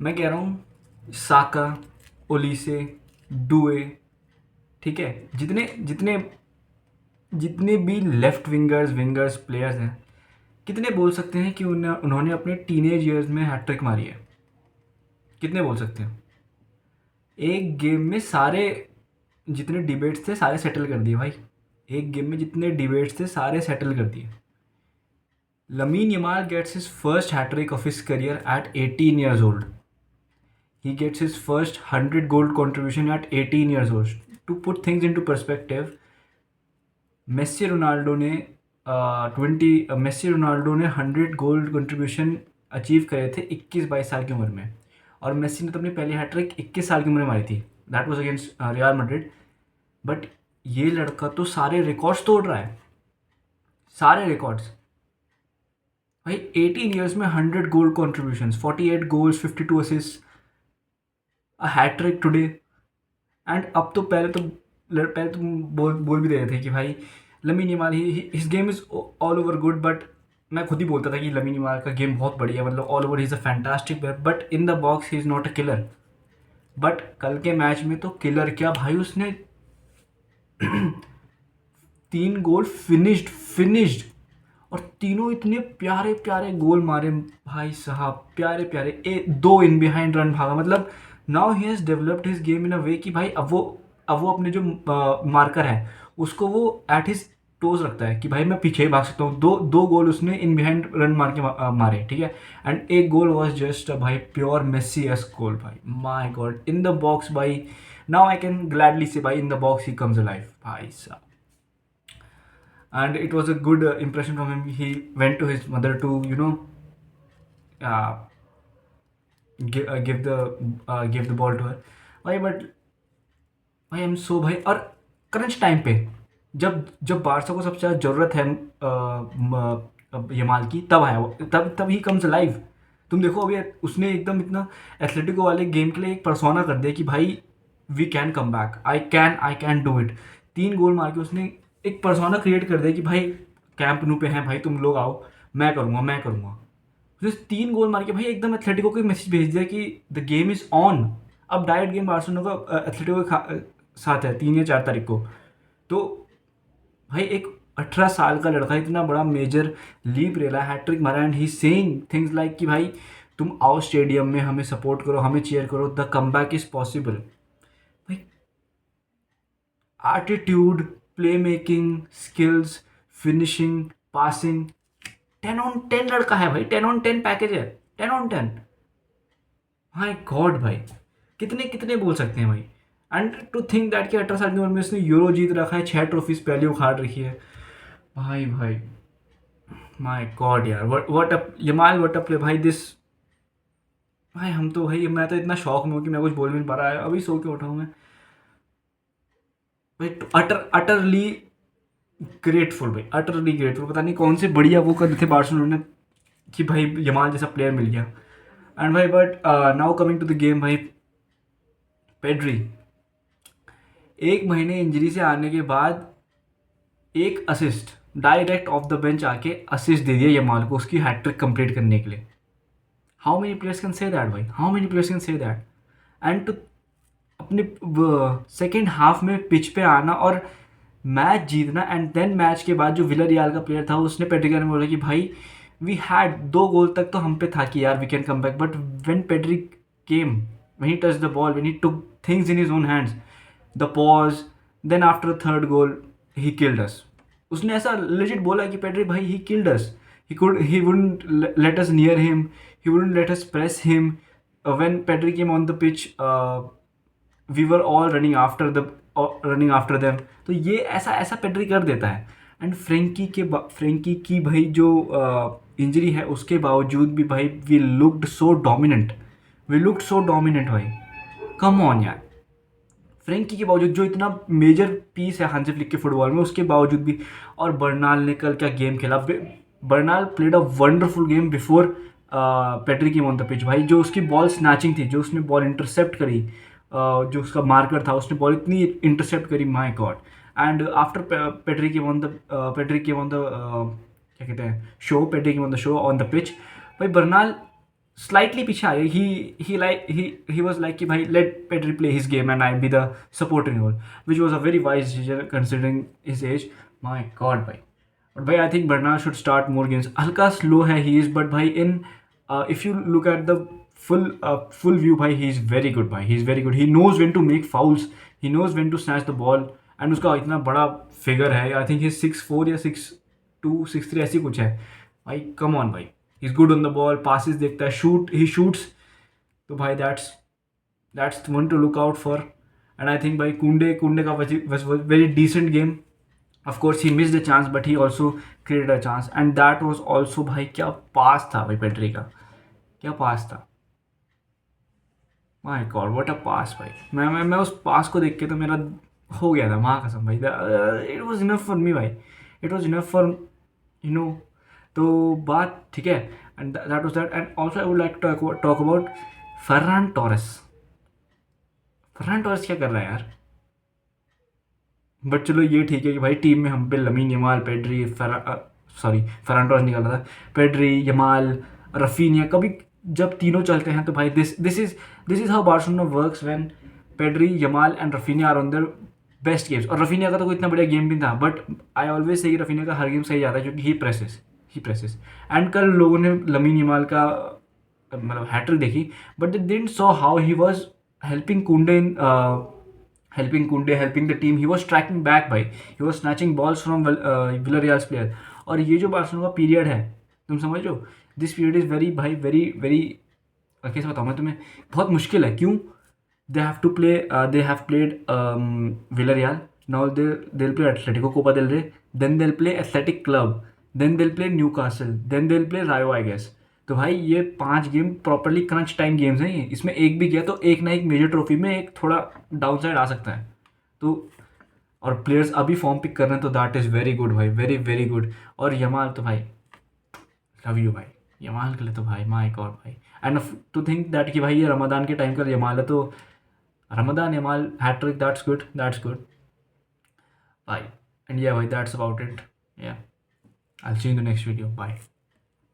मैं कह रहा हूँ साका, ओलीसे, डुए, ठीक है, जितने जितने जितने भी लेफ्ट विंगर्स विंगर्स प्लेयर्स हैं, कितने बोल सकते हैं कि उन्होंने अपने टीनेज ईयर्स में हैट्रिक मारी है? कितने बोल सकते हैं? एक गेम में सारे जितने डिबेट्स थे सारे सेटल कर दिए भाई। एक गेम में जितने डिबेट्स थे सारे सेटल कर दिए। Lamine Yamal gets his first hat-trick of his career at 18 years old. He gets his first 100 goal contribution at 18 years old. To put things into perspective, Messi Ronaldo ने 100 गोल contribution achieve करे थे 21-22 साल की उम्र में, और मेस्सी ने तो अपनी पहली हैट्रिक 21 साल की उम्र में मारी थी। That was against real Madrid. But ये लड़का तो सारे रिकॉर्ड्स तोड़ रहा है, सारे रिकॉर्ड्स भाई। 18 ईयर्स में 100 goal contribution, 48 goals, 52 assist, a hat trick today. And अब तो पहले तो बोल भी रहे थे कि भाई lamin Yamal his game is all over good, but मैं खुद ही बोलता था कि लमीन यमाल का गेम बहुत बढ़िया है, मतलब all over he is a fantastic player, but in the box he is not a killer. But कल के मैच में तो किलर क्या भाई, उसने 3 गोल फिनिश्ड, और तीनों इतने प्यारे प्यारे गोल मारे भाई साहब, प्यारे प्यारे। 2 इन बिहाइंड रन भागा, मतलब now he has developed his game in a way कि भाई अब वो अपने जो मार्कर है उसको वो एट हिज टोज रखता है कि भाई मैं पीछे ही भाग सकता हूँ। दो दो गोल उसने इन बिहाइंड रन मार के मारे, ठीक है। एंड एक गोल वॉज जस्ट भाई प्योर मेस्सी एस गोल भाई, माई गॉड, इन द बॉक्स भाई। नाउ आई कैन ग्लैडली से भाई in the box he comes alive भाई साहब। And it was a good impression from him. He went to his mother to uh, give the ball to her भाई। But भाई I am so भाई, और crunch time पे जब जब Barça को सबसे ज़्यादा ज़रूरत है यमाल की, तब आया वो, तब ही कम्स लाइव। तुम देखो अभी उसने एकदम इतना एथलेटिको वाले गेम के लिए एक परसोना कर दिया कि भाई we can come back, I can do it. 3 goal मार के उसने एक परसोना क्रिएट कर दिया कि भाई कैंप नू पे हैं भाई, तुम लोग आओ, मैं करूँगा। उसने 3 गोल मार के भाई एकदम एथलेटिको को मैसेज भेज दिया कि द गेम इज़ ऑन। अब डायरेक्ट गेम बार्सिलोना का एथलेटिको के साथ है 3 या 4 तारीख को। तो भाई एक 18 साल का लड़का इतना बड़ा मेजर लीप ले रहा है, हैट्रिक मारा, and he saying things like कि भाई तुम आओ स्टेडियम में, हमें सपोर्ट करो, हमें चीयर करो, द कमबैक इज पॉसिबल। भाई attitude, play making skills, finishing, passing, 10 on 10 लड़का है भाई, 10 on 10 पैकेज है, 10 on 10। माय गॉड भाई, कितने कितने बोल सकते हैं भाई। एंड टू थिंक दैट कि 18 साल की उम्र में उसने यूरो जीत रखा है, 6 ट्रॉफीज पहले उखाड़ रखी है भाई। भाई माय गॉड यार, what a Yamal, what a play भाई दिस। भाई हम तो भाई, मैं तो इतना शौक में हूँ कि मैं कुछ बोल भी नहीं पा रहा है, अभी सो के उठा हूँ मैं भाई। अटरली ग्रेटफुल भाई, अटरली ग्रेटफुल। पता नहीं कौन से बढ़िया वो कर थे बार्सिलोना ने कि भाई यमाल जैसा प्लेयर मिल गया। एंड भाई but now coming to the game भाई, पेड्री 1 महीने इंजरी से आने के बाद एक assist direct off the bench आके असिस्ट दे दिया यमाल को उसकी हैट्रिक कंप्लीट करने के लिए। How many players can say that भाई, how many players can say that? And to अपने सेकेंड हाफ में पिच पे आना और मैच जीतना, एंड देन मैच के बाद जो विलरियाल का प्लेयर था उसने पेड्रिका ने बोला कि भाई वी हैड 2 गोल तक तो हम पे था कि यार we can come back, but when Pedri came, when he touch the ball, when he took things in his own hands, the pause, then after third goal he killed us. उसने ऐसा legit बोला कि Pedri भाई he killed us, he wouldn't let us near him, he wouldn't let us press him. When Pedri came on the pitch, we were all running after them. तो ये ऐसा ऐसा Pedri कर देता है। एंड फ्रेंकी की भाई जो इंजरी है उसके बावजूद भी भाई वी लुक्ड सो डोमिनेंट भाई। कम ऑन यार, फ्रेंकी के बावजूद जो इतना मेजर पीस है हांसी फ्लिक के फुटबॉल में, उसके बावजूद भी। और बर्नाल ने कल क्या गेम खेला, Bernal played a wonderful game before Pedri came on the pitch भाई। जो उसकी बॉल स्नैचिंग थी, जो उसने बॉल इंटरसेप्ट करी, जो उसका मार्कर था उसने बॉल इतनी इंटरसेप्ट करी, my God. And after Pedri came on the क्या कहते हैं show, Pedri came on the show on the pitch भाई, बर्नाल स्लाइटली पीछे आए. He was like कि भाई let Pedri play his game and I be the supporting role, which was a very wise decision considering his age. My God भाई. But भाई I think Bernard should start more games. हल्का slow है he is, but भाई in if you look at the full view भाई he is very good भाई. He is very good. He knows when to make fouls. He knows when to snatch the ball. And उसका इतना बड़ा figure है. I think he's 6'4" या 6'2", 6'3" ऐसी कुछ है. भाई come on भाई. He's good on the ball, passes देखता है, he shoots. तो भाई that's one to look out for. And I think भाई कुंडे का was very decent game. Of course he missed a chance, but he also created a chance. And that was also भाई क्या पास था भाई Pedri का, क्या पास था. माय गॉड व्हाट अ पास भाई. मैं उस पास को देख के तो मेरा हो गया था माँ कसम भाई. It was enough for me भाई. It was enough for you know. तो बात ठीक है. And that was that. And also I would like to talk about Ferran Torres. Ferran Torres क्या कर रहा है यार. बट चलो ये ठीक है कि भाई टीम में हम पे लमीन यमाल, पेड्री, फर्रान टोरेस निकल रहा था, पेड्री, यमाल, रफीनिया. कभी जब तीनों चलते हैं तो भाई this is how Barcelona works when Pedri, Yamal and Raphinha are on their best games. और रफीनिया का तो कोई इतना बढ़िया गेम भी था, but I always say Raphinha का हर गेम सही जाता है क्योंकि ही प्रेसेस. एंड कल लोगों ने लमीन यमाल का मतलब हैट्रिक देखी, but they didn't saw how he was helping कुंडे इन helping the team. He was tracking back भाई. He was snatching balls from Villarreal's player. और ये जो बार्सिलोना का पीरियड है तुम समझ लो, दिस पीरियड इज़ वेरी भाई वेरी कैसे बताऊँ मैं तुम्हें, बहुत मुश्किल है. क्यों? they have played Villarreal. Now they'll play Atletico Copa del Rey, then they'll play Athletic Club, then they'll play Newcastle, then they'll play Rayo I guess. तो भाई ये 5 game properly crunch time games हैं. ये इसमें एक भी गया तो एक ना एक मेजर ट्रॉफी में एक थोड़ा डाउन साइड आ सकता है. तो और प्लेयर्स अभी फॉर्म पिक कर रहे हैं तो दैट इज़ वेरी गुड भाई, वेरी वेरी गुड. और यमाल तो भाई लव यू भाई. यमाल के लिए तो भाई माय गॉड भाई. एंड टू थिंक दैट कि भाई ये रमदान के टाइम का यमाल है, तो Ramadan Yamal hat trick, that's good भाई. एंड या भाई दैट्स अबाउट इट. या I'll see you in the next video. Bye.